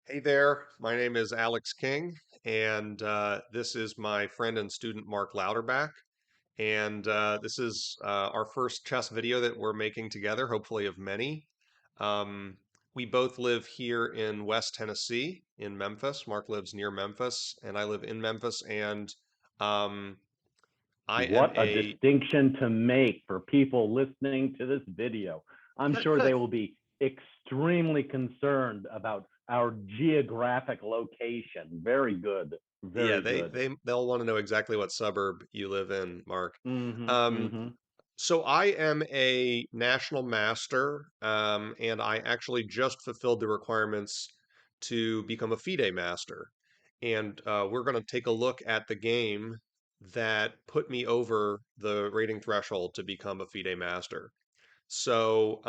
Hey there, my name is Alex King, and this is my friend and student Mark Louderback. And this is our first chess video that we're making together, hopefully of many. Um, we both live here in West Tennessee, in Memphis. Mark lives near Memphis, and I live in Memphis. And um, I am What a a distinction to make for people listening to this video. I'm sure they will be extremely concerned about our geographic location. Very good. yeah, Very they good. they they'll want to know exactly what suburb you live in, Mark. Mm-hmm. Um, Mm-hmm. So I am a national master, and I actually just fulfilled the requirements to become a FIDE master. And we're going to take a look at the game that put me over the rating threshold to become a FIDE master. So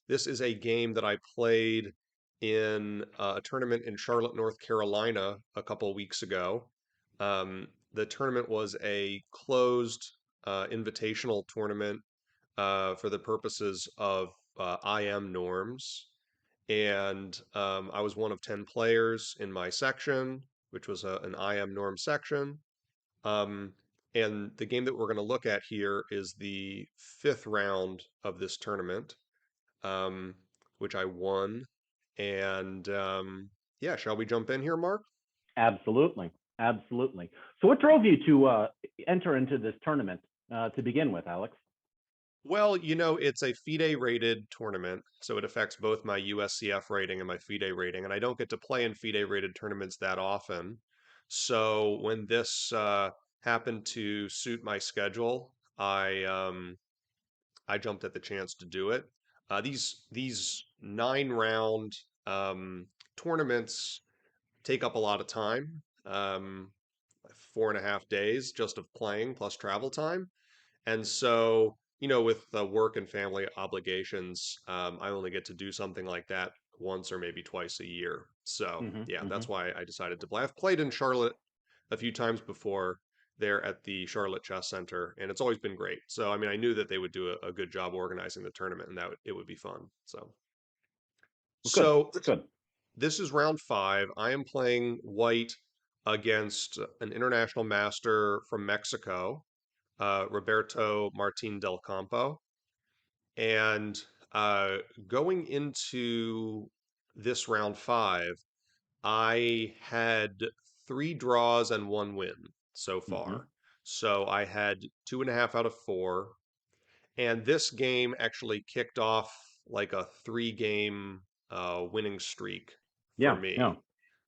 this is a game that I played in a tournament in Charlotte, North Carolina a couple weeks ago. The tournament was a closed invitational tournament for the purposes of IM norms. And I was one of 10 players in my section, which was an IM norm section. Um, and the game that we're going to look at here is the fifth round of this tournament, um, which I won. And yeah, shall we jump in here, Mark? Absolutely. Absolutely. So what drove you to enter into this tournament to begin with, Alex? Well, it's a FIDE rated tournament, so it affects both my USCF rating and my FIDE rating, and I don't get to play in FIDE rated tournaments that often. So when this happened to suit my schedule, I jumped at the chance to do it. These 9 round tournaments take up a lot of time, 4.5 days just of playing plus travel time. And so, with work and family obligations, I only get to do something like that once or maybe twice a year. So, Mm-hmm. yeah, Mm-hmm. that's why I decided to play. I've played in Charlotte a few times before there at the Charlotte Chess Center, and it's always been great. So, I mean, I knew that they would do a good job organizing the tournament and that it would be fun. So, Well, good. so Good. this is round five. I am playing white against an international master from Mexico, Roberto Martin del Campo. And uh, going into this round five, I had 3 draws and 1 win so Mm-hmm. far. So I had 2.5 out of 4. And this game actually kicked off like a 3 game winning streak for Yeah. Yeah. me.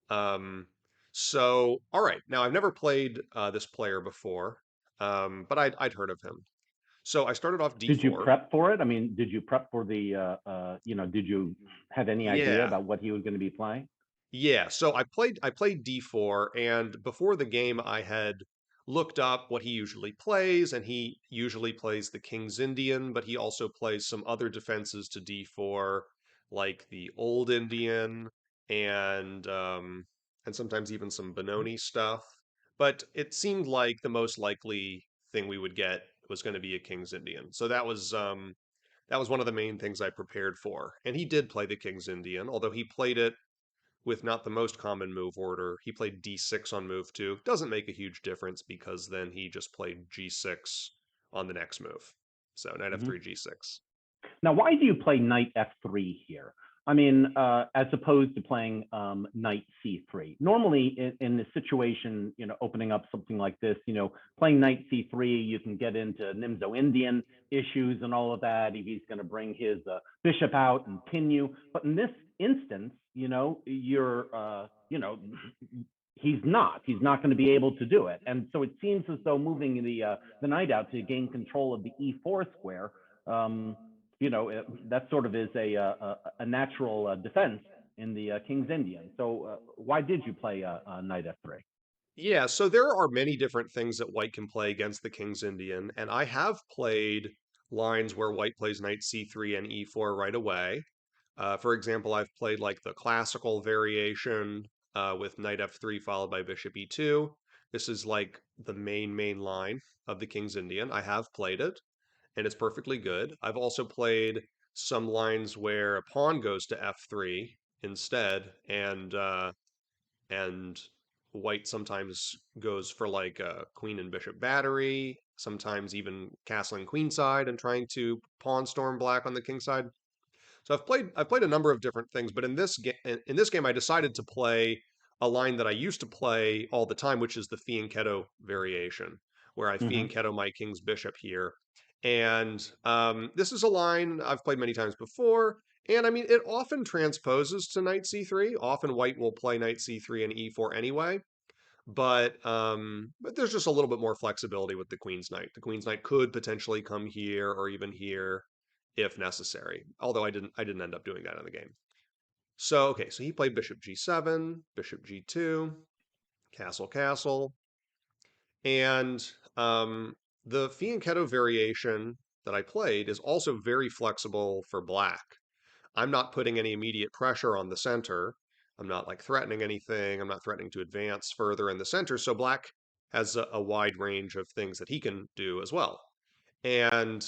Um, so, all right. Now, I've never played this player before, but I'd heard of him. So I started off Did you d4. prep for it? I mean, did you prep for the, did you have any idea Yeah. about what he was going to be playing? Yeah, so I played d4, and before the game I had looked up what he usually plays, and he usually plays the King's Indian, but he also plays some other defenses to d4, like the Old Indian and sometimes even some Benoni stuff. But it seemed like the most likely thing we would get was going to be a King's Indian. So that was one of the main things I prepared for. And he did play the King's Indian, although he played it with not the most common move order. He played d6 on move 2. Doesn't make a huge difference because then he just played g6 on the next move. So knight Mm-hmm. f3, g6. Now, why do you play knight f3 here? I mean, as opposed to playing knight c3. Normally, in this situation, opening up something like this, playing knight c3, you can get into Nimzo-Indian issues and all of that. If he's going to bring his bishop out and pin you, but in this instance, he's not. He's not going to be able to do it. And so it seems as though moving the knight out to gain control of the e4 square, um, that sort of is a natural defense in the King's Indian. So why did you play knight f3? Yeah, so there are many different things that white can play against the King's Indian, and I have played lines where white plays knight c3 and e4 right away. For example, I've played like the classical variation with knight f3 followed by bishop e2. This is like the main line of the King's Indian. I have played it, and it's perfectly good. I've also played some lines where a pawn goes to f3 instead, and white sometimes goes for like a queen and bishop battery, sometimes even castling queenside and trying to pawn storm black on the king side. So I've played a number of different things, but in this game I decided to play a line that I used to play all the time, which is the Fianchetto variation, where I Hmm. Fianchetto my king's bishop here. And this is a line I've played many times before, and I mean it often transposes to knight c3. Often white will play knight c3 and e4 anyway, but there's just a little bit more flexibility with the Queen's Knight. The Queen's Knight could potentially come here or even here if necessary. Although I didn't end up doing that in the game. So okay, so he played Bishop G7, Bishop G2, Castle Castle, and the Fianchetto variation that I played is also very flexible for black. I'm not putting any immediate pressure on the center. I'm not like threatening anything. I'm not threatening to advance further in the center. So black has a wide range of things that he can do as well. And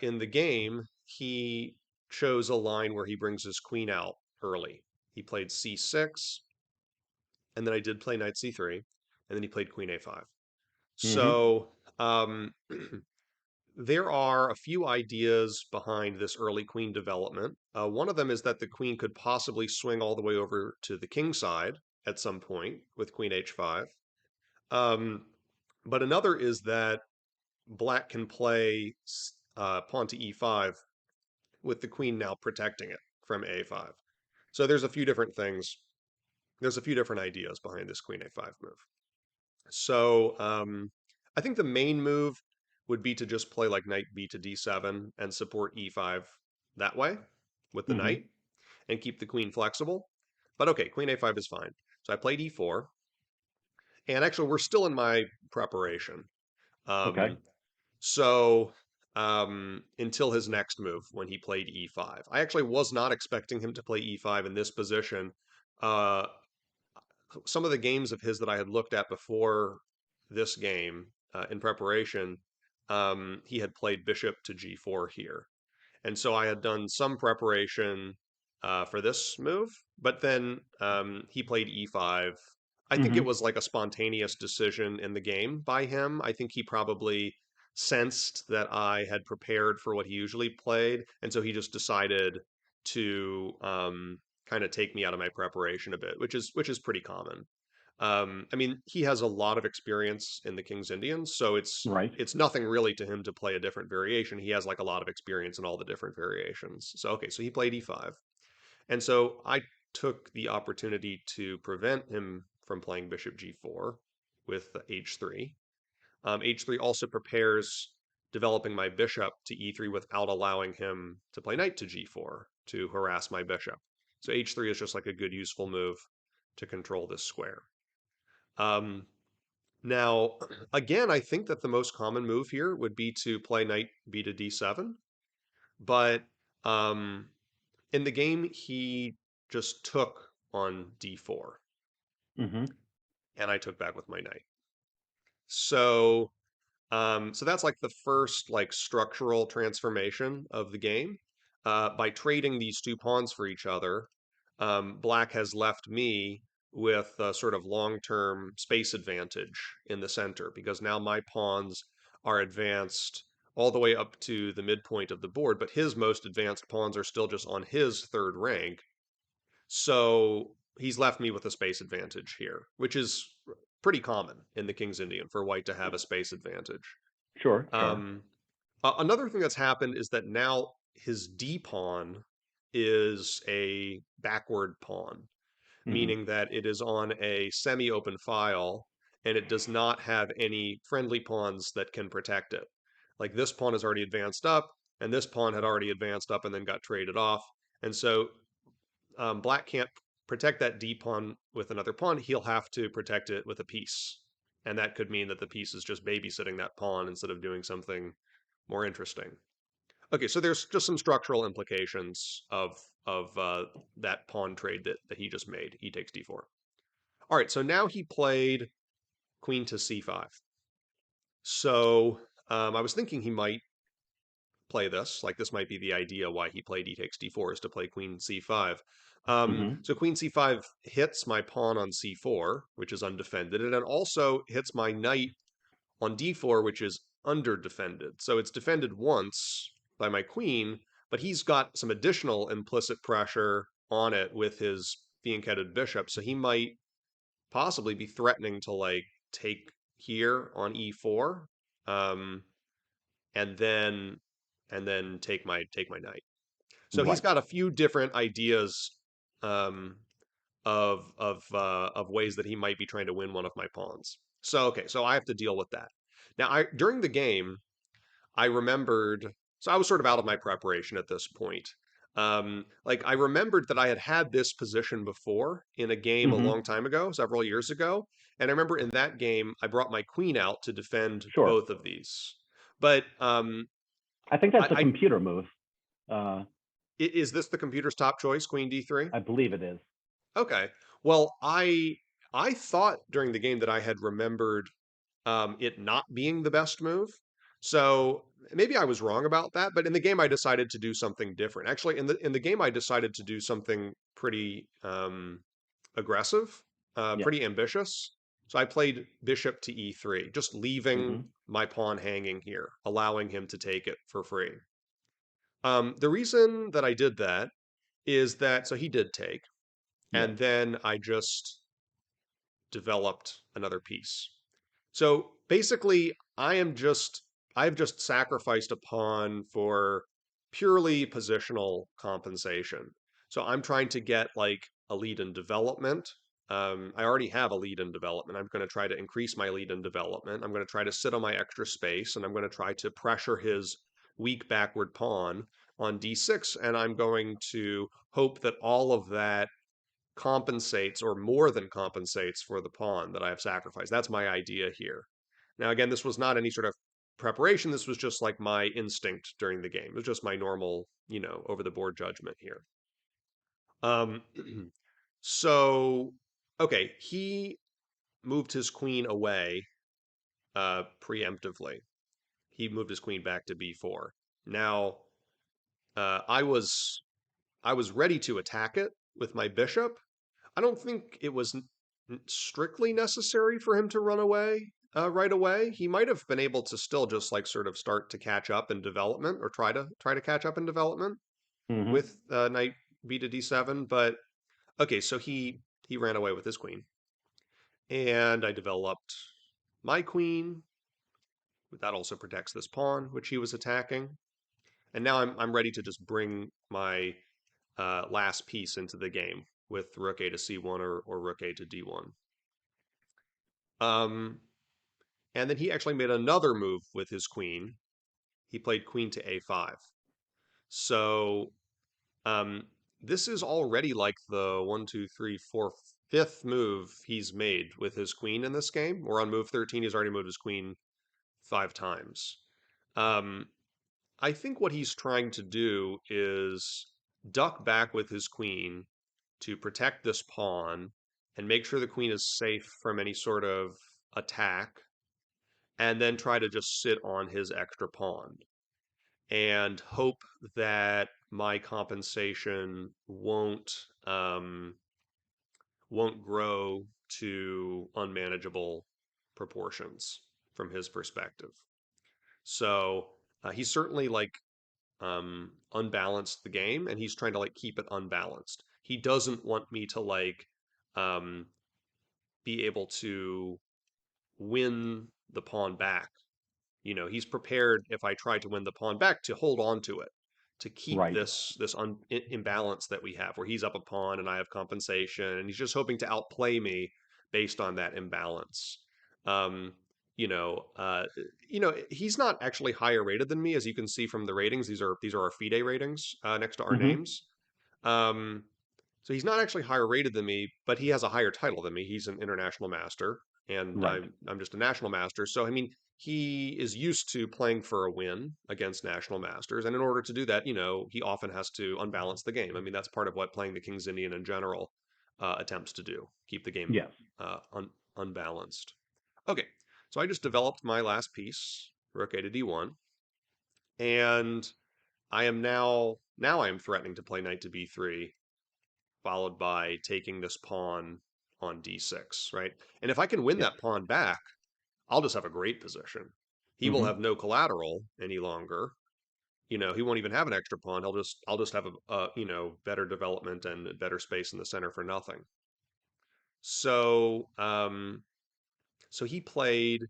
in the game, he chose a line where he brings his queen out early. He played c6, and then I did play knight c3, and then he played queen a5. Hmm. So um, there are a few ideas behind this early queen development. One of them is that the queen could possibly swing all the way over to the king side at some point with queen h5. Um, but another is that black can play pawn to e5 with the queen now protecting it from a5. So there's a few different things. There's a few different ideas behind this queen a5 move. So I think the main move would be to just play like knight b to d7 and support e5 that way with the Hmm. knight and keep the queen flexible. But okay, queen a5 is fine. So I played e4, and actually we're still in my preparation. Okay. Um, so until his next move when he played e5, I actually was not expecting him to play e5 in this position. Uh, some of the games of his that I had looked at before this game in preparation, he had played bishop to g4 here. And so I had done some preparation for this move, but then he played e5. I think it Hmm. was like a spontaneous decision in the game by him. I think he probably sensed that I had prepared for what he usually played, and so he just decided to kind of take me out of my preparation a bit, which is pretty common. I mean, he has a lot of experience in the King's Indians, so Right. it's nothing really to him to play a different variation. He has like a lot of experience in all the different variations. So okay, so he played e5. And so I took the opportunity to prevent him from playing bishop g4 with h3. H3 also prepares developing my bishop to e3 without allowing him to play knight to g4 to harass my bishop. So h3 is just like a good useful move to control this square. Um, Now, again, I think that the most common move here would be to play knight b to d7, but um, in the game he just took on d4, Hmm. and I took back with my knight. So, so that's like the first like structural transformation of the game. By trading these two pawns for each other, black has left me with a sort of long-term space advantage in the center because now my pawns are advanced all the way up to the midpoint of the board, but his most advanced pawns are still just on his third rank. So he's left me with a space advantage here, which is pretty common in the King's Indian for white to have a space advantage. Sure. Sure. Um, Another thing that's happened is that now his D pawn is a backward pawn, Hmm. meaning that it is on a semi-open file and it does not have any friendly pawns that can protect it. Like this pawn has already advanced up, and this pawn had already advanced up and then got traded off. And so black can't protect that D pawn with another pawn. He'll have to protect it with a piece. And that could mean that the piece is just babysitting that pawn instead of doing something more interesting. Okay, so there's just some structural implications of that pawn trade that he just made. E takes d4. All right, so now he played queen to c5. So I was thinking he might play this. Like this might be the idea why he played e takes d4 is to play queen c5. Hmm. So queen c5 hits my pawn on c4, which is undefended, and it also hits my knight on d4, which is underdefended. So it's defended once by my queen, but he's got some additional implicit pressure on it with his fianchettoed bishop. So he might possibly be threatening to like take here on e4, um, and then take my knight. So he's Right. got a few different ideas um, of ways that he might be trying to win one of my pawns. So okay, so I have to deal with that. Now, I during the game, I remembered. So I was sort of out of my preparation at this point. Like I remembered that I had this position before in a game a long Hmm. time ago, several years ago, and I remember in that game I brought my queen out to defend Sure. both of these. But I think that's a I computer move. Uh, is this the computer's top choice, Queen D3? I believe it is. Okay. Well, I thought during the game that I had remembered it not being the best move. So maybe I was wrong about that, but in the game I decided to do something different. Actually, in the game I decided to do something pretty aggressive, Yeah. pretty ambitious. So I played bishop to e3, just leaving Hmm. my pawn hanging here, allowing him to take it for free. The reason that I did that is that so he did take, Yeah. and then I just developed another piece. So basically, I've just sacrificed a pawn for purely positional compensation. So I'm trying to get like a lead in development. I already have a lead in development. I'm going to try to increase my lead in development. I'm going to try to sit on my extra space, and I'm going to try to pressure his weak backward pawn on d6, and I'm going to hope that all of that compensates or more than compensates for the pawn that I have sacrificed. That's my idea here. Now, again, this was not any sort of preparation. This was just like my instinct during the game. It was just my normal, over the board judgment here. Um, so, okay, he moved his queen away preemptively. He moved his queen back to b4. Now, I was ready to attack it with my bishop. I don't think it was strictly necessary for him to run away right away. He might have been able to still just like sort of start to catch up in development or try to catch up in development Hmm. with knight b to d7. But okay, so he ran away with his queen, and I developed my queen. That also protects this pawn, which he was attacking. And now I'm ready to just bring my last piece into the game with rook a to c1 or rook a to d1. Um, and then he actually made another move with his queen. He played queen to a5. So um, this is already like the one, two, three, four, fifth move he's made with his queen in this game. We're on move 13. He's already moved his queen 5 times. Um, I think what he's trying to do is duck back with his queen to protect this pawn and make sure the queen is safe from any sort of attack, and then try to just sit on his extra pawn and hope that my compensation won't grow to unmanageable proportions from his perspective. So he's certainly like unbalanced the game, and he's trying to like keep it unbalanced. He doesn't want me to like um, be able to win the pawn back. He's prepared if I try to win the pawn back to hold on to it, to keep Right. this imbalance that we have, where he's up a pawn and I have compensation, and he's just hoping to outplay me based on that imbalance. Um, you know, uh, he's not actually higher rated than me, as you can see from the ratings. These are our FIDE ratings next to our Hmm. names. Um, so he's not actually higher rated than me, but he has a higher title than me. He's an international master, and Right. I'm just a national master. So I mean, he is used to playing for a win against national masters, and in order to do that, he often has to unbalance the game. I mean, that's part of what playing the King's Indian in general attempts to do: keep the game Yes. unbalanced. Okay, so I just developed my last piece, Rook A to D1, and I am now I am threatening to play Knight to B3 followed by taking this pawn on d6, right? And if I can win Yes. that pawn back, I'll just have a great position. He will Hmm. have no collateral any longer. He won't even have an extra pawn. I'll just have better development and better space in the center for nothing. So, so he played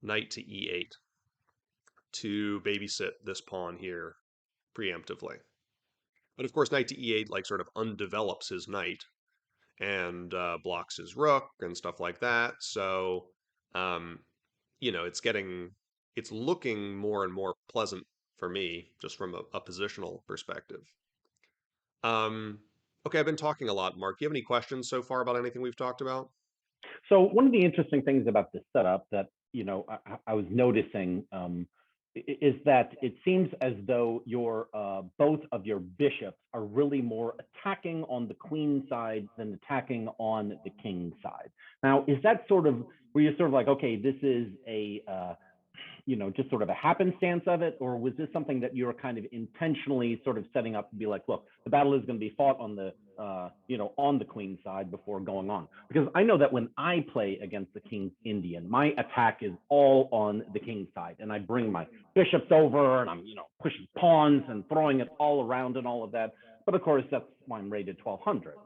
knight to e8 to babysit this pawn here preemptively. But of course, knight to e8 like sort of undevelops his knight and blocks his rook and stuff like that. So, um, it's looking more and more pleasant for me just from a positional perspective. Um, okay, I've been talking a lot, Mark. Do you have any questions so far about anything we've talked about? So one of the interesting things about this setup that I was noticing is that it seems as though your both of your bishops are really more attacking on the queen side than attacking on the king side. Now, is that sort of where you're sort of like, okay, this is a just sort of a happenstance of it, or was this something that you were kind of intentionally sort of setting up to be like, look, the battle is going to be fought on the on the queen side before going on? Because I know that when I play against the King's Indian, my attack is all on the king side, and I bring my bishops over, and I'm pushing pawns and throwing it all around and all of that. But of course, that's why I'm rated 1200.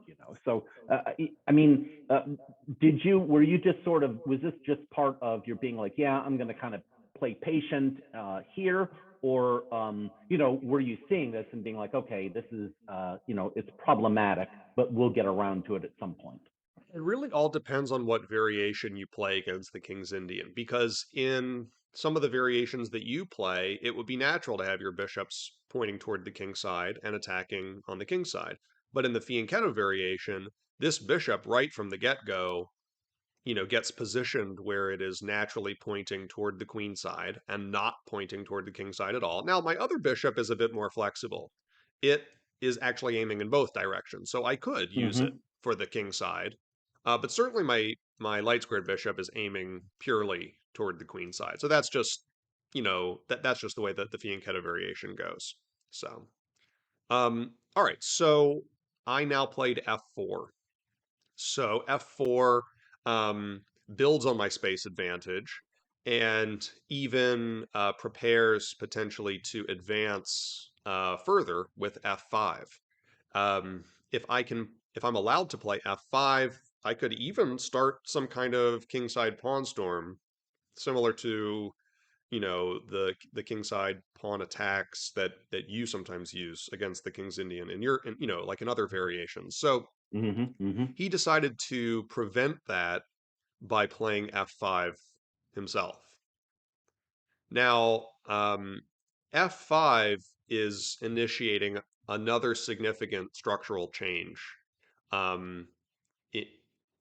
So I mean, were you just sort of, was this just part of your being like, yeah, I'm going to kind of play patient here, or were you seeing this and being like, okay, this is it's problematic, but we'll get around to it at some point? It really all depends on what variation you play against the King's Indian, because in some of the variations that you play, it would be natural to have your bishops pointing toward the king side and attacking on the king side. But in the Fianchetto variation, this bishop right from the get-go gets positioned where it is naturally pointing toward the queen side and not pointing toward the king side at all. Now, my other bishop is a bit more flexible. It is actually aiming in both directions, so I could use it Mm-hmm. for the king side. But certainly my light squared bishop is aiming purely toward the queen side. So that's just, that's just the way that the Fianchetto variation goes. So, all right. So I now played f4. So f4 builds on my space advantage and even prepares potentially to advance further with f5. Um, if I'm allowed to play f5, I could even start some kind of kingside pawn storm, similar to the kingside pawn attacks that you sometimes use against the King's Indian and like in other variations. So Mm-hmm. Mm-hmm. he decided to prevent that by playing f5 himself. Now, f5 is initiating another significant structural change. Um, it,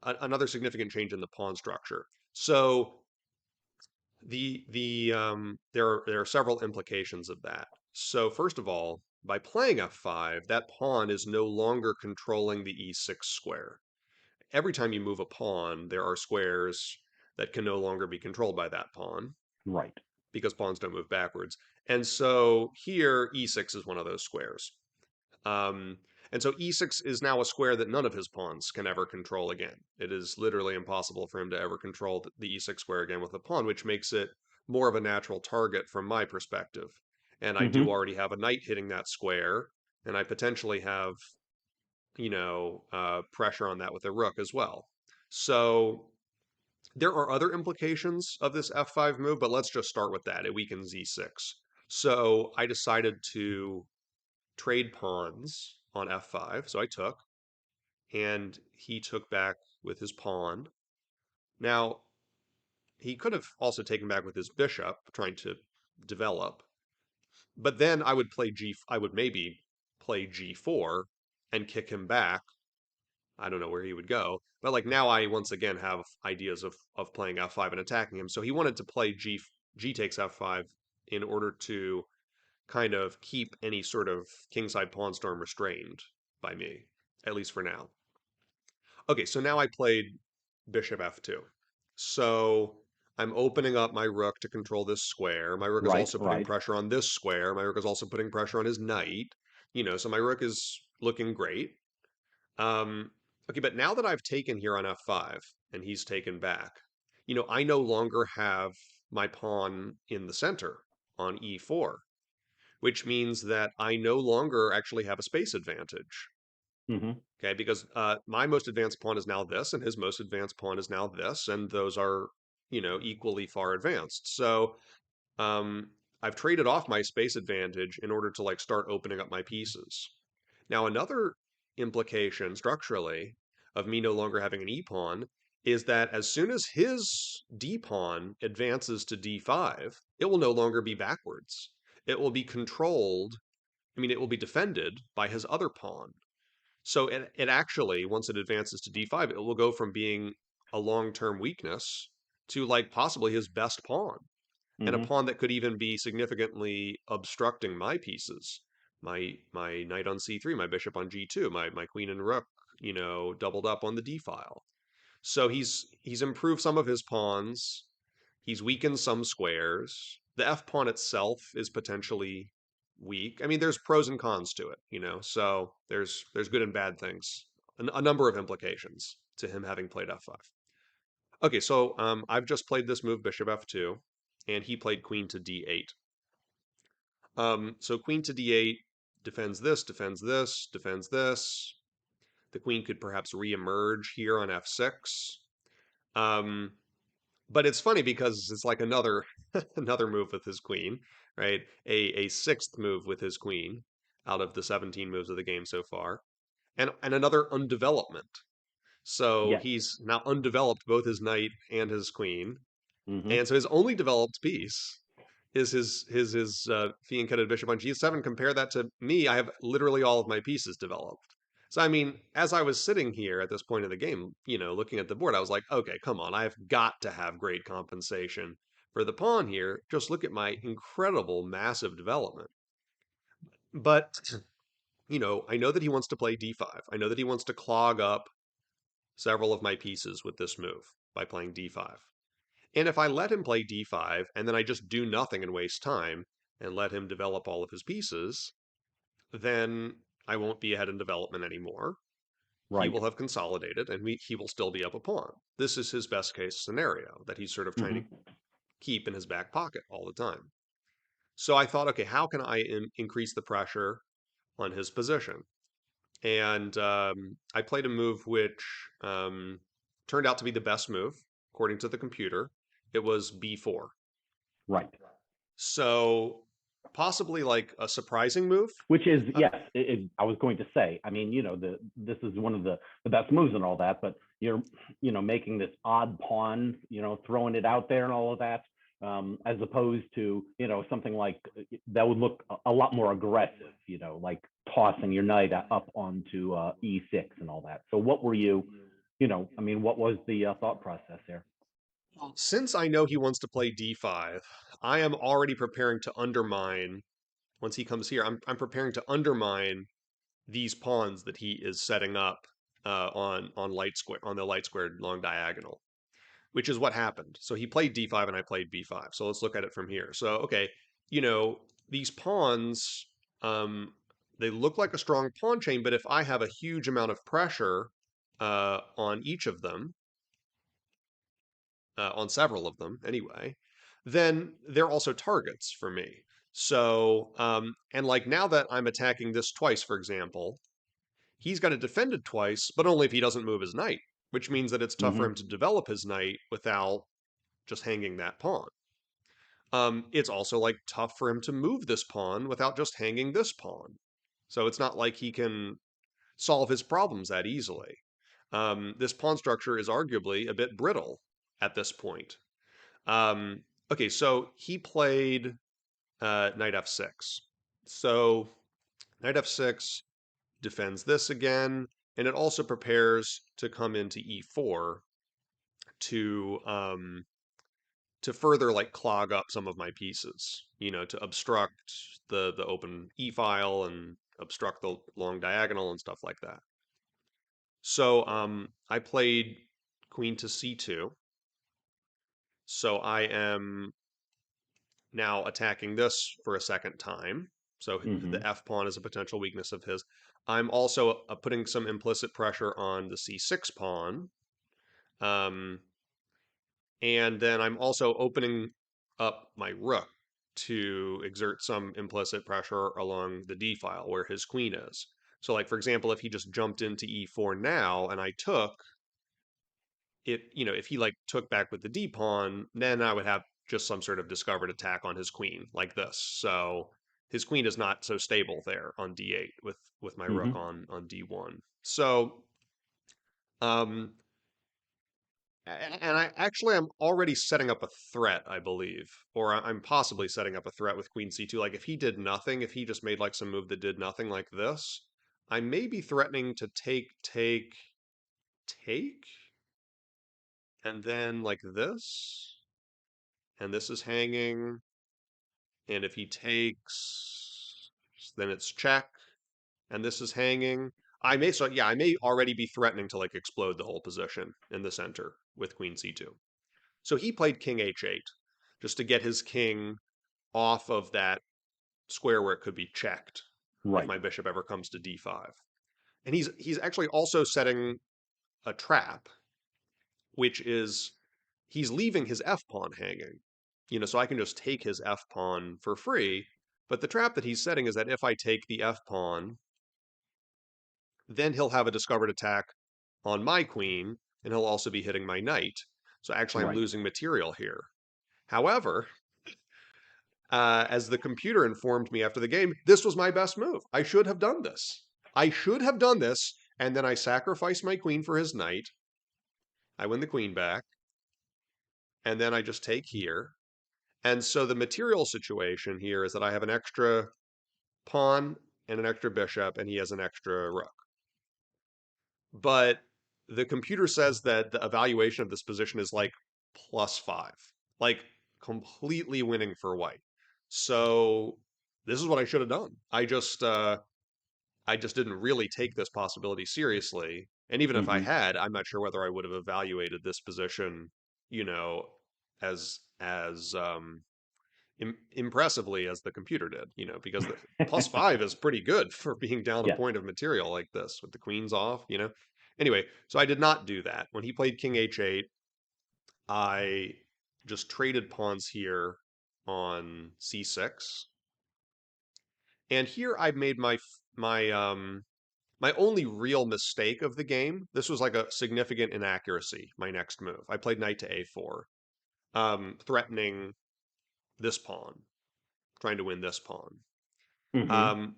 Another significant change in the pawn structure. So there are several implications of that. So first of all, by playing f5, that pawn is no longer controlling the e6 square. Every time you move a pawn, there are squares that can no longer be controlled by that pawn Right. because pawns don't move backwards. And so here, e6 is one of those squares. Um, and so e6 is now a square that none of his pawns can ever control again. It is literally impossible for him to ever control the e6 square again with a pawn, which makes it more of a natural target from my perspective. And I do Mm-hmm. already have a knight hitting that square, and I potentially have pressure on that with a rook as well. So there are other implications of this f5 move, but let's just start with that. It weakens e6. So I decided to trade pawns on f5. So I took, and he took back with his pawn. Now, he could have also taken back with his bishop, trying to develop. But then I would maybe play g4 and kick him back. I don't know where he would go. But like now I once again have ideas of playing f5 and attacking him. So he wanted to play g takes f5 in order to kind of keep any sort of kingside pawn storm restrained by me, at least for now. Okay, so now I played bishop f2. So I'm opening up my rook to control this square. My rook is Right. also putting Right. pressure on this square. My rook is also putting pressure on his knight. So my rook is looking great. Um, okay, but now that I've taken here on f5 and he's taken back, I no longer have my pawn in the center on e4, which means that I no longer actually have a space advantage. Hmm. Okay, because my most advanced pawn is now this, and his most advanced pawn is now this, and those are, equally far advanced. So um, I've traded off my space advantage in order to like start opening up my pieces. Now, another implication structurally of me no longer having an e pawn is that as soon as his d pawn advances to d5, it will no longer be backwards. It will be controlled. I mean, it will be defended by his other pawn. So it actually, once it advances to d5, it will go from being a long-term weakness to like possibly his best pawn, and a Hmm. pawn that could even be significantly obstructing my pieces. My knight on c3, my bishop on g2, my queen and rook, doubled up on the d file. So he's improved some of his pawns. He's weakened some squares. The f pawn itself is potentially weak. I mean, there's pros and cons to it, So there's good and bad things. A number of implications to him having played f5. Okay, so I've just played this move, bishop f2, and he played queen to d8. So queen to d8 defends this, defends this, defends this. The queen could perhaps re-emerge here on f6. Um, but it's funny because it's like another another move with his queen, right? A sixth move with his queen out of the 17 moves of the game so far, and another undevelopment. So Yes. he's now undeveloped both his knight and his queen, Hmm. and so his only developed piece is his fianchetto bishop on g7. Compare that to me. I have literally all of my pieces developed. So I mean, as I was sitting here at this point of the game, looking at the board, I was like, okay, come on, I've got to have great compensation for the pawn here. Just look at my incredible, massive development. But I know that he wants to play d5. I know that he wants to clog up several of my pieces with this move by playing d5. And if I let him play d5 and then I just do nothing and waste time and let him develop all of his pieces, then I won't be ahead in development anymore. He Right. will have consolidated and he will still be up a pawn. This is his best case scenario that he's sort of trying to Hmm. keep in his back pocket all the time. So I thought, okay, how can I increase the pressure on his position? And I played a move which turned out to be the best move, according to the computer. It was b4. Right. So possibly like a surprising move. Which is, Uh, yes, I was going to say, I mean, this is one of the best moves and all that, but making this odd pawn, throwing it out there and all of that, as opposed to, something like that would look a lot more aggressive, like tossing your knight up onto e6 and all that. So what were I mean, what was the thought process there? since I know he wants to play d5, I am already preparing to undermine. Once he comes here, I'm preparing to undermine these pawns that he is setting up on light square on the light squared long diagonal, which is what happened. So he played d5 and I played b5. So let's look at it from here. So okay, you know these pawns, um, they look like a strong pawn chain, but if I have a huge amount of pressure on each of them, on several of them anyway, then they're also targets for me. So, and like now that I'm attacking this twice, for example, he's got to defend it twice, but only if he doesn't move his knight, which means that it's tough for him Hmm. to develop his knight without just hanging that pawn. It's also like tough for him to move this pawn without just hanging this pawn. So it's not like he can solve his problems that easily. This pawn structure is arguably a bit brittle at this point. Um, okay, so he played knight f6. So knight f6 defends this again, and it also prepares to come into e4 to further like clog up some of my pieces, to obstruct the open e file and obstruct the long diagonal and stuff like that. So I played queen to c2. So I am now attacking this for a second time. So the Hmm. f pawn is a potential weakness of his. I'm also putting some implicit pressure on the c6 pawn. Um, and then I'm also opening up my rook to exert some implicit pressure along the d file where his queen is. So, like, for example, if he just jumped into e4 now and I took, if he like took back with the d pawn, then I would have just some sort of discovered attack on his queen like this. So his queen is not so stable there on d8 with my rook Hmm. on d1. So um and I'm already setting up a threat, I believe, or I'm possibly setting up a threat with queen c2. Like if he did nothing, if he just made like some move that did nothing like this, I may be threatening to take, and then like this, and this is hanging, and if he takes, then it's check, and this is hanging. I may already be threatening to like explode the whole position in the center with queen c2. So he played king h8 just to get his king off of that square where it could be checked if Right. my bishop ever comes to d5. And he's actually also setting a trap, which is he's leaving his f pawn hanging. So I can just take his f pawn for free. But the trap that he's setting is that if I take the f pawn, then he'll have a discovered attack on my queen, and he'll also be hitting my knight. So actually, I'm Right. losing material here. However, as the computer informed me after the game, this was my best move. I should have done this. I should have done this, and then I sacrifice my queen for his knight. I win the queen back, and then I just take here. And so the material situation here is that I have an extra pawn and an extra bishop, and he has an extra rook. But the computer says that the evaluation of this position is like +5, like completely winning for white. So this is what I should have done. I just didn't really take this possibility seriously. And even if I Hmm. had, I'm not sure whether I would have evaluated this position, you know, as impressively as the computer did, because the +5 is pretty good for being down a Yes. point of material like this with the queens off. Anyway, so I did not do that. When he played king h8, I just traded pawns here on c6. And here I've made my only real mistake of the game. This was like a significant inaccuracy, my next move. I played knight to a4, threatening this pawn, trying to win this pawn. Hmm. Um,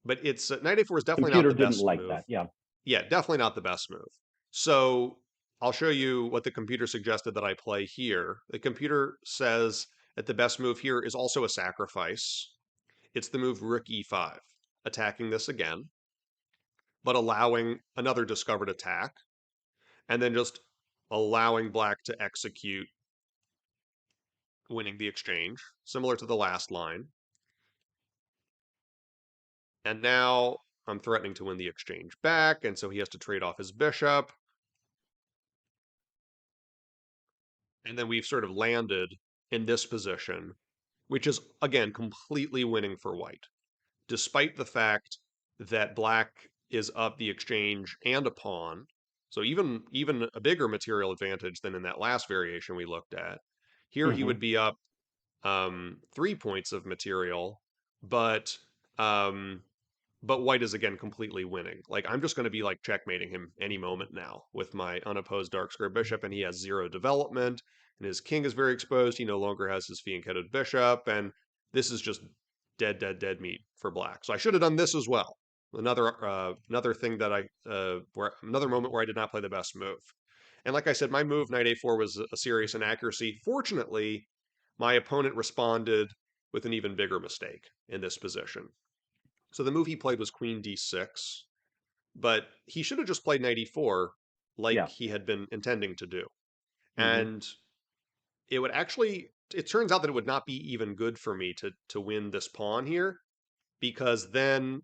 but it's knight a4 is definitely not Computer the didn't best like move. that. Yeah. Yeah, definitely not the best move. So I'll show you what the computer suggested that I play here. The computer says that the best move here is also a sacrifice. It's the move rook e5, attacking this again, but allowing another discovered attack, and then just allowing black to execute winning the exchange, similar to the last line. And now I'm threatening to win the exchange back, and so he has to trade off his bishop. And then we've sort of landed in this position, which is, again, completely winning for white, despite the fact that black is up the exchange and a pawn. So even a bigger material advantage than in that last variation we looked at. Here he would Hmm. be up 3 points of material, but um, but white is again completely winning. Like I'm just going to be like checkmating him any moment now with my unopposed dark square bishop, and he has 0 development, and his king is very exposed. He no longer has his fianchettoed bishop, and this is just dead, dead, dead meat for black. So I should have done this as well. Another thing that where another moment where I did not play the best move. And like I said, my move knight a4 was a serious inaccuracy. Fortunately, my opponent responded with an even bigger mistake in this position. So the move he played was queen d6, but he should have just played knight e4 like Yeah. he had been intending to do. Hmm. And it turns out that it would not be even good for me to win this pawn here, because then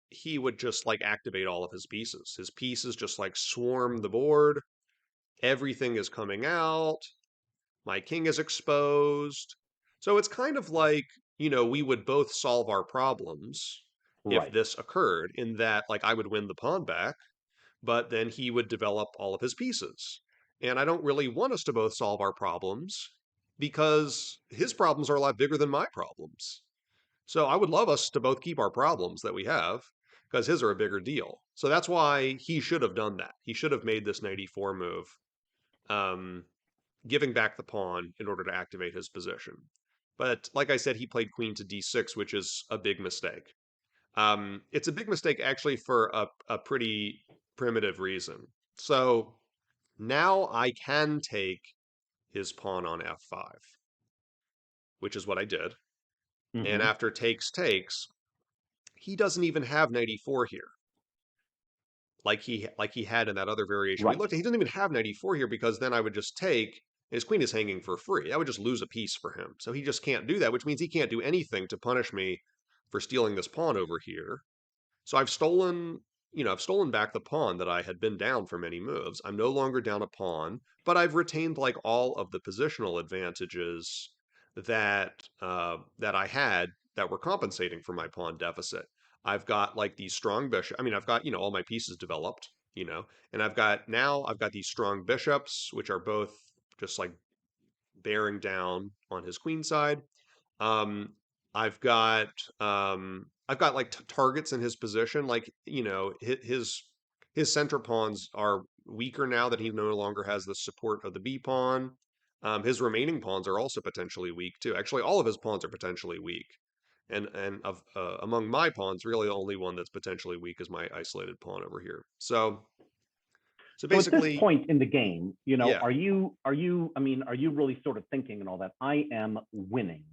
he would just like activate all of his pieces. His pieces just like swarm the board. Everything is coming out. My king is exposed. So it's kind of like, we would both solve our problems if Right. this occurred, in that, like, I would win the pawn back, but then he would develop all of his pieces. And I don't really want us to both solve our problems because his problems are a lot bigger than my problems. So I would love us to both keep our problems that we have because his are a bigger deal. So that's why he should have done that. He should have made this knight e4 move, um, giving back the pawn in order to activate his position. But like I said, he played queen to d6, which is a big mistake. It's a big mistake actually for a pretty primitive reason. So now I can take his pawn on f5, which is what I did. And Hmm. after takes, he doesn't even have knight e4 here, like he had in that other variation we Right. looked at. He doesn't even have knight e4 here because then I would just take, and his queen is hanging for free. I would just lose a piece for him. So he just can't do that, which means he can't do anything to punish me for stealing this pawn over here. So I've stolen back the pawn that I had been down for many moves. I'm no longer down a pawn, but I've retained like all of the positional advantages that I had that were compensating for my pawn deficit. I've got like these strong bishop. I mean, I've got, all my pieces developed, and I've got these strong bishops, which are both just like bearing down on his queen side. Um, I've got like targets in his position. Like, his center pawns are weaker now that he no longer has the support of the B pawn. His remaining pawns are also potentially weak too. Actually, all of his pawns are potentially weak. And of among my pawns, really the only one that's potentially weak is my isolated pawn over here. So So at this basically, point in the game, yeah. I mean, are you really sort of thinking and all that? I am winning.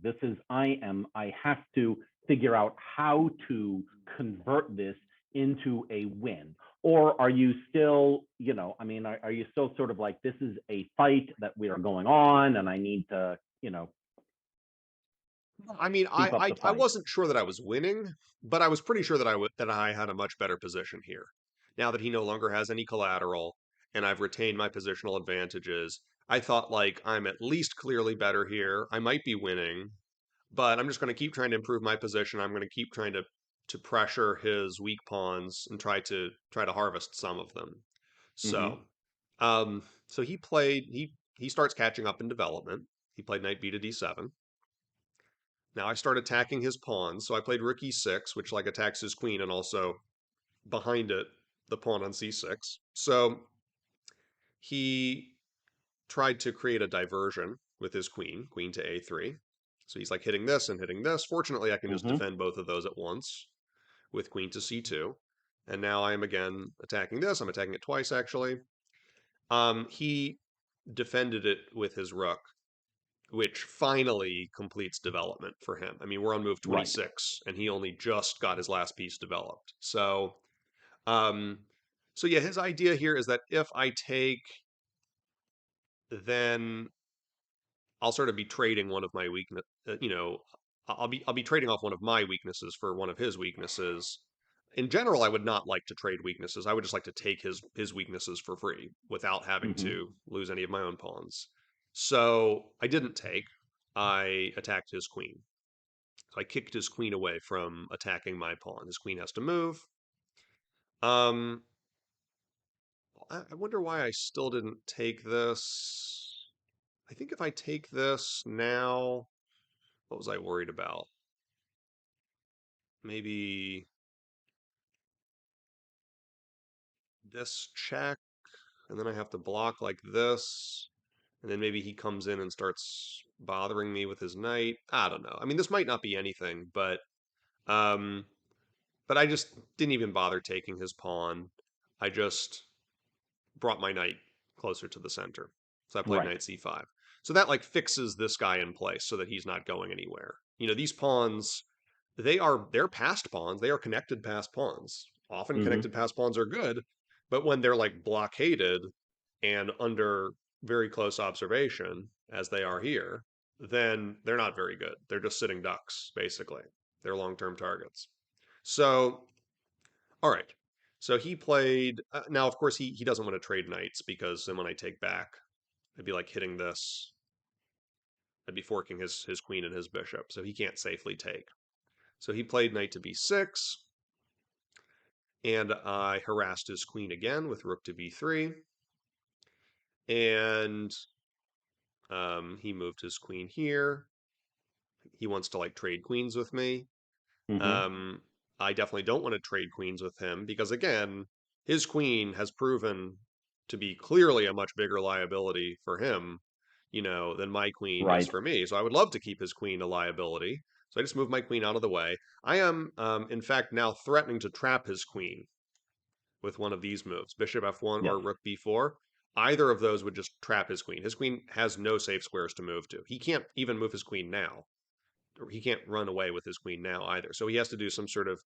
I have to figure out how to convert this into a win. Or are you still, I mean, are you still sort of like, this is a fight that we are going on and I need to, I mean, keep up the I fight? wasn't sure that I was winning, but I was pretty sure that I had a much better position here. Now that he no longer has any collateral and I've retained my positional advantages, I thought, like, I'm at least clearly better here. I might be winning, but I'm just going to keep trying to improve my position. I'm going to keep trying to pressure his weak pawns and try to harvest some of them. Mm-hmm. So, so he starts catching up in development. He played knight b to d7. Now I start attacking his pawns, so I played rook e6, which like attacks his queen, and also behind it, the pawn on c6. So he tried to create a diversion with his queen to a3. So he's like hitting this and hitting this. Fortunately, I can just Mm-hmm. defend both of those at once with queen to c2. And now I am again attacking this. I'm attacking it twice, actually. He defended it with his rook, which finally completes development for him. I mean, we're on move Right. 26, and he only just got his last piece developed. Um, so yeah, his idea here is that if I take, then I'll sort of be trading one of my weakness. I'll be trading off one of my weaknesses for one of his weaknesses. In general, I would not like to trade weaknesses. I would just like to take his weaknesses for free without having Mm-hmm. to lose any of my own pawns. So I didn't take. I attacked his queen. So I kicked his queen away from attacking my pawn. His queen has to move. Um, I wonder why I still didn't take this. I think if I take this now, what was I worried about? Maybe this check, and then I have to block like this, and then maybe he comes in and starts bothering me with his knight. I don't know. I mean, this might not be anything, um, but I just didn't even bother taking his pawn. I just brought my knight closer to the center. So I played Right. knight c5. So that like fixes this guy in place so that he's not going anywhere. These pawns, they're passed pawns. They are connected passed pawns. Often Mm-hmm. connected passed pawns are good, but when they're like blockaded and under very close observation, as they are here, then they're not very good. They're just sitting ducks, basically. They're long-term targets. So all right. So he played. Now, of course, he doesn't want to trade knights because then when I take back, I'd be like hitting this I'd be forking his queen and his bishop, so he can't safely take. So he played knight to b6, and I harassed his queen again with rook to b3, and he moved his queen here. He wants to like trade queens with me. Mm-hmm. Um, I definitely don't want to trade queens with him because, again, his queen has proven to be clearly a much bigger liability for him, than my queen is Right. for me. So I would love to keep his queen a liability. So I just moved my queen out of the way. I am, in fact, now threatening to trap his queen with one of these moves, bishop f1 Yes. or rook b4. Either of those would just trap his queen. His queen has no safe squares to move to. He can't even move his queen now. He can't run away with his queen now either. So he has to do some sort of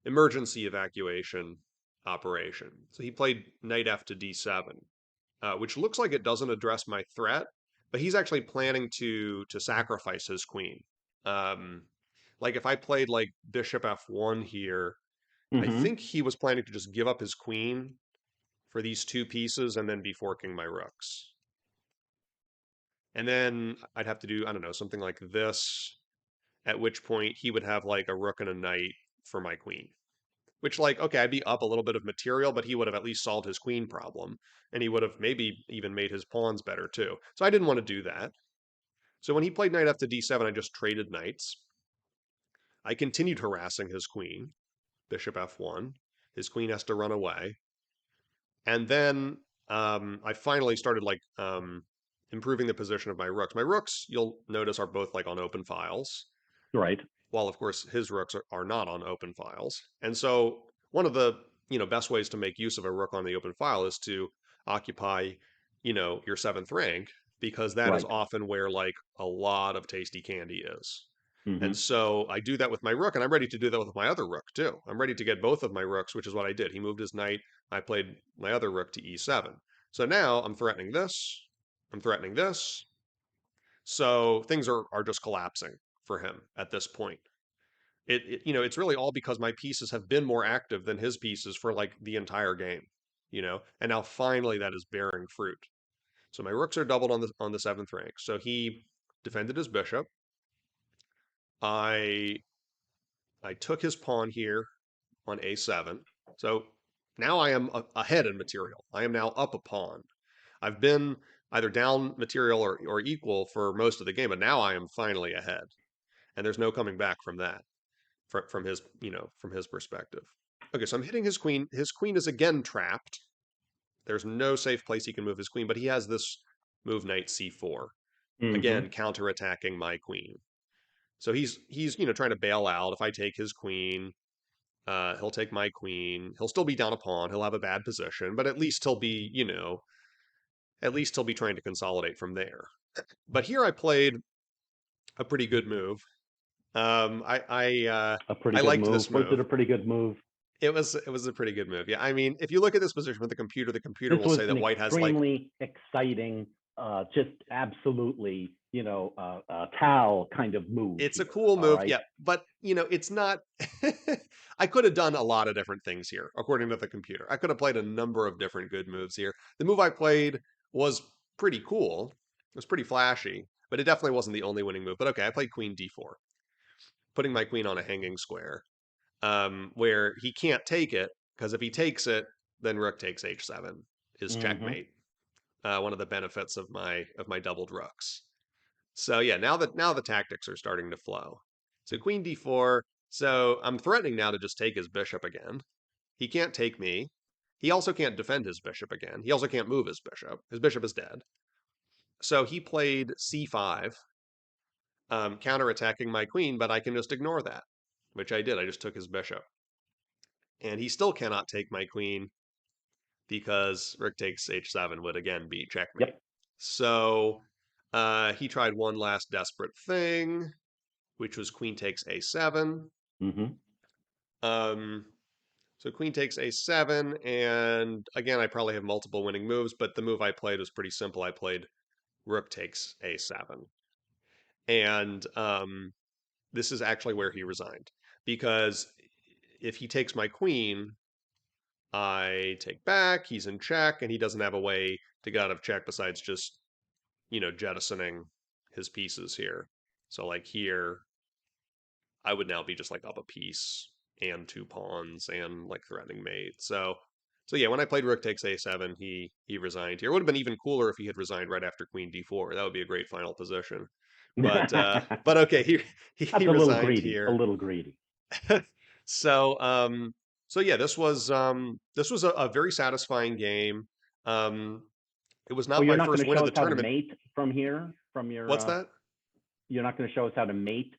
emergency evacuation operation. So he played knight f to d7, which looks like it doesn't address my threat, but he's actually planning to sacrifice his queen. Um, like if I played like bishop f1 here, I Mm-hmm. think he was planning to just give up his queen for these two pieces and then be forking my rooks. And then I'd have to do, I don't know, something like this, at which point he would have like a rook and a knight for my queen. Which, like, okay, I'd be up a little bit of material, but he would have at least solved his queen problem. And he would have maybe even made his pawns better too. So I didn't want to do that. So when he played knight f to d7, I just traded knights. I continued harassing his queen, bishop f1. His queen has to run away. And then I finally started like improving the position of my rooks. My rooks, you'll notice, are both like on open files, Right. while of course his rooks are not on open files. And so one of the best ways to make use of a rook on the open file is to occupy your seventh rank, because that is Right. often where like a lot of tasty candy is. Mm-hmm. And so I do that with my rook, and I'm ready to do that with my other rook too. I'm ready to get both of my rooks, which is what I did. He moved his knight, I played my other rook to e7. So now I'm threatening this, I'm threatening this. So things are just collapsing for him at this point. It's really all because my pieces have been more active than his pieces for like the entire game, and now finally that is bearing fruit. So my rooks are doubled on the seventh rank. So he defended his bishop. I i took his pawn here on a7. So now I am ahead in material. I am now up a pawn. I've been either down material or equal for most of the game, but now I am finally ahead, and there's no coming back from that, from his from his perspective. Okay, so I'm hitting his queen. His queen is again trapped. There's no safe place he can move his queen, but he has this move knight c4, Mm-hmm. again counterattacking my queen. So he's trying to bail out. If I take his queen, he'll take my queen. He'll still be down a pawn. He'll have a bad position, but at least he'll be trying to consolidate from there. But here I played a pretty good move. A pretty I good liked move. this Was move. it a pretty good move? It was a pretty good move. Yeah, I mean, if you look at this position with the computer This will was say an that white has like extremely exciting, just absolutely, Tal kind of move it's a here. cool All move. right. Yeah, but it's not I could have done a lot of different things here according to the computer. I could have played a number of different good moves here. The move I played was pretty cool. It was pretty flashy, but it definitely wasn't the only winning move. But okay, I played queen d4, putting my queen on a hanging square, where he can't take it, because if he takes it, then rook takes h7 is Mm-hmm. checkmate. One of the benefits of my doubled rooks. So yeah, now the tactics are starting to flow. So queen d4. So I'm threatening now to just take his bishop again. He can't take me. He also can't defend his bishop again. He also can't move his bishop. His bishop is dead. So he played c5, counterattacking my queen, but I can just ignore that, which I did. I just took his bishop. And he still cannot take my queen, because rook takes h7 would again be checkmate. Yep. So he tried one last desperate thing, which was queen takes a7. Mm-hmm. Um, so queen takes a7, and again, I probably have multiple winning moves, but the move I played was pretty simple. I played rook takes a7, and this is actually where he resigned, because if he takes my queen, I take back. He's in check, and he doesn't have a way to get out of check besides just jettisoning his pieces here. So like here, I would now be just like up a piece and two pawns and like threatening mate. So yeah, when I played Rook takes A7, he resigned here. It would have been even cooler if he had resigned right after Queen D4. That would be a great final position. But okay, he That's a little resigned greedy, a here. little greedy. So so yeah, this was a very satisfying game. Um it was Oh, not you're my not first going to win of show the us how to tournament. mate from here, from your. What's that? You're not going to show us how to mate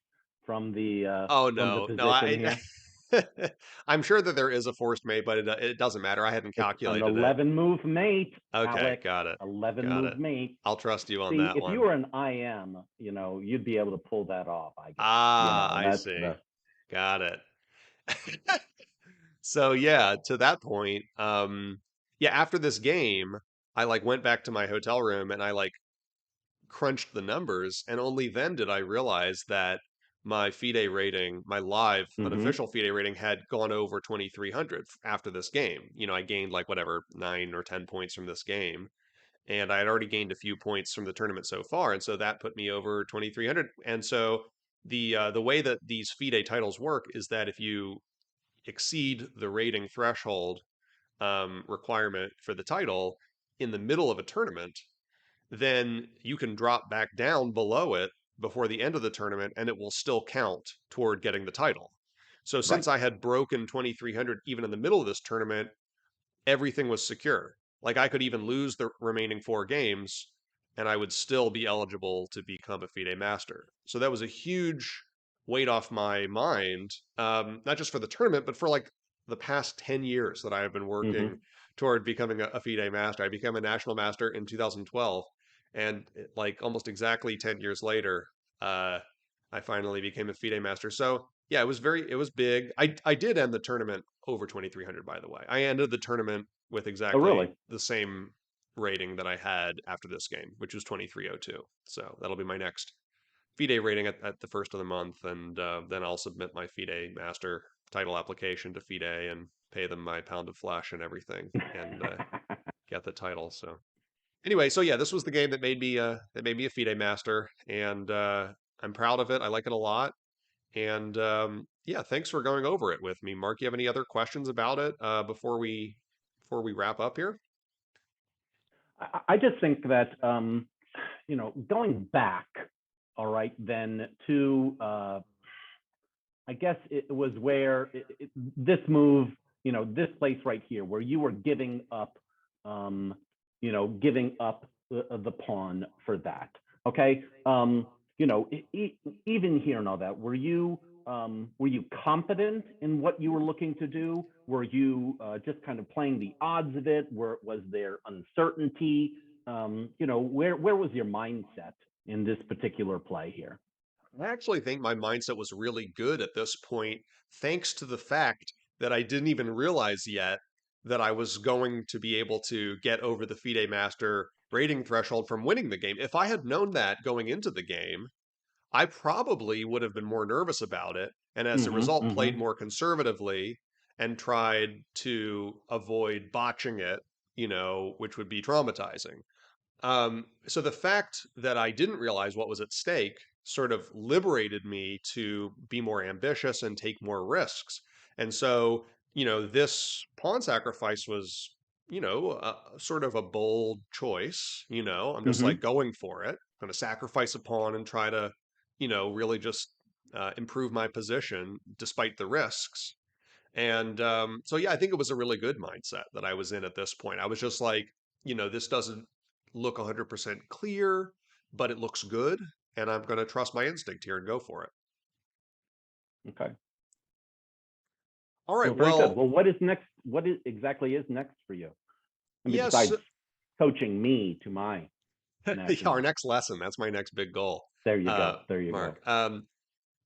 Oh from the no, no, position here. I'm sure that there is a forced mate, but it doesn't matter. I hadn't It's an calculated it. 11 move mate, Okay, Alex. got it. 11 Got move it. mate. I'll trust you on See, that if you one. were an IM, you'd be able to pull that off. I guess. Ah, I That's see. the. Got it. So yeah, to that point, yeah, after this game, I like went back to my hotel room and I like crunched the numbers, and only then did I realize that my FIDE rating, my live Mm-hmm. unofficial FIDE rating, had gone over 2300 after this game. You know, I gained like whatever 9 or 10 points from this game, and I had already gained a few points from the tournament so far, and so that put me over 2300. And so the way that these FIDE titles work is that if you exceed the rating threshold requirement for the title in the middle of a tournament, then you can drop back down below it before the end of the tournament and it will still count toward getting the title. So since Right. I had broken 2300 even in the middle of this tournament, everything was secure. Like I could even lose the remaining 4 games and I would still be eligible to become a FIDE master. So that was a huge weight off my mind, not just for the tournament, but for like the past 10 years that I have been working Mm-hmm. toward becoming a FIDE master. I became a national master in 2012. And like almost exactly 10 years later, uh, I finally became a FIDE master. So yeah, it was big. I did end the tournament over 2300, by the way. I ended the tournament with Oh, exactly really? the same rating that I had after this game, which was 2302. So that'll be my next FIDE rating at the first of the month, and then I'll submit my FIDE master title application to FIDE and pay them my pound of flesh and everything, and get the title. So anyway, so yeah, this was the game that made me a FIDE master, and I'm proud of it. I like it a lot, and yeah, thanks for going over it with me, Mark. You have any other questions about it before we wrap up here? I just think that going back, all right, then to I guess it was where this move, this place right here, where you were um, giving up the pawn for that. Okay, even here and all that, were you confident in what you were looking to do? Were you just kind of playing the odds of it? Was there uncertainty? Where was your mindset in this particular play here? I actually think my mindset was really good at this point, thanks to the fact that I didn't even realize yet that I was going to be able to get over the FIDE Master rating threshold from winning the game. If I had known that going into the game, I probably would have been more nervous about it, and as a Mm-hmm. result, played Mm-hmm. more conservatively and tried to avoid botching it, which would be traumatizing. So the fact that I didn't realize what was at stake sort of liberated me to be more ambitious and take more risks. And so, this pawn sacrifice was, sort of a bold choice. I'm just like Mm-hmm. going for it. I'm going to sacrifice a pawn and try to, really just improve my position despite the risks. And so, yeah, I think it was a really good mindset that I was in at this point. I was just like, this doesn't look 100% clear, but it looks good. And I'm going to trust my instinct here and go for it. Okay. All right. Well, very good. Well, Well, what is next? What is exactly is next for you? I mean, yes, besides coaching me to my our national. next lesson. That's my next big goal, There you go. There you go. Mark.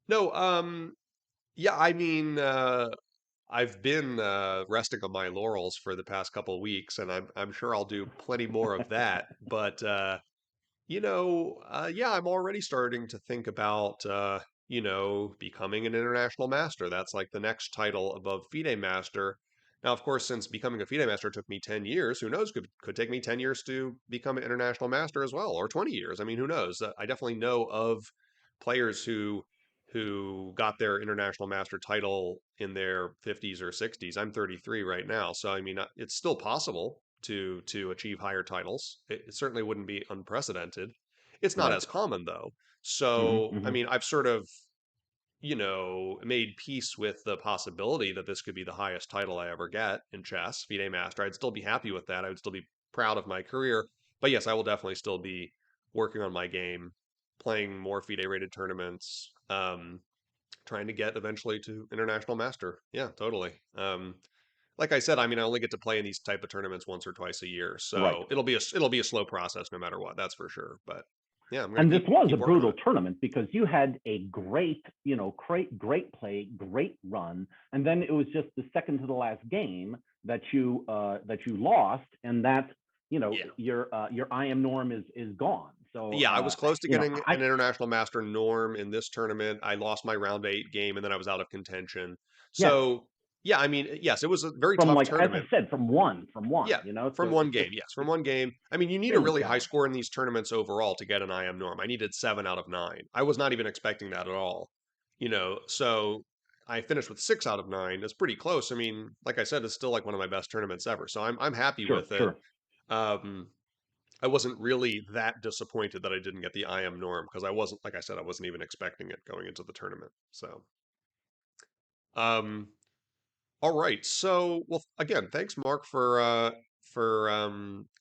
No, yeah, I mean, I've been resting on my laurels for the past couple of weeks, and I'm sure I'll do plenty more of that. But yeah, I'm already starting to think about, becoming an international master. That's like the next title above FIDE master. Now, of course, since becoming a FIDE master took me 10 years, who knows, could take me 10 years to become an international master as well, or 20 years. I mean, who knows? I definitely know of players who got their international master title in their 50s or 60s. I'm 33 right now, so I mean, it's still possible to achieve higher titles. It certainly wouldn't be unprecedented. It's not Right. as common though. Hmm. So, I Hmm. mean, I've sort of made peace with the possibility that this could be the highest title I ever get in chess, FIDE Master. I'd still be happy with that. I would still be proud of my career. But yes, I will definitely still be working on my game, playing more FIDE rated tournaments, trying to get eventually to International Master. Yeah, totally. Like I said, I mean, I only get to play in these type of tournaments once or twice a year, Right. so it'll be a slow process no matter what. That's for sure. But yeah, I'm gonna And this keep was a keep working on brutal it. tournament because you had a great, great play, great run, and then it was just the second to the last game that you lost, and that Yeah. your IM norm is gone. So Yeah, I was close to getting I an international master norm in this tournament. I lost my round eight game and then I was out of contention. yes, So, yeah, I mean, yes, it was a very from tough like as I tournament. said, from one, Yeah, from so one it's just game. Yes, from one game. I mean, you need a things really high down. score in these tournaments overall to get an IM norm. I needed 7 out of 9. I was not even expecting that at all. So I finished with 6 out of 9. It's pretty close. I mean, like I said, it's still like one of my best tournaments ever. So I'm happy Sure, with it. sure. Um, I wasn't really that disappointed that I didn't get the IM norm because I wasn't, like I said, I wasn't even expecting it going into the tournament. So, um, all right. So, well, again, thanks, Mark, for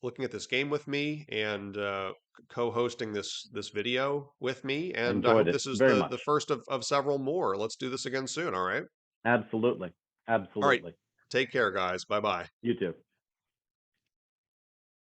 looking at this game with me and co-hosting this video with me. And I Enjoyed hope it this is very the much. first of several more. Let's do this again soon. All right. Absolutely, All right. absolutely. Take care, guys. Bye bye. You too.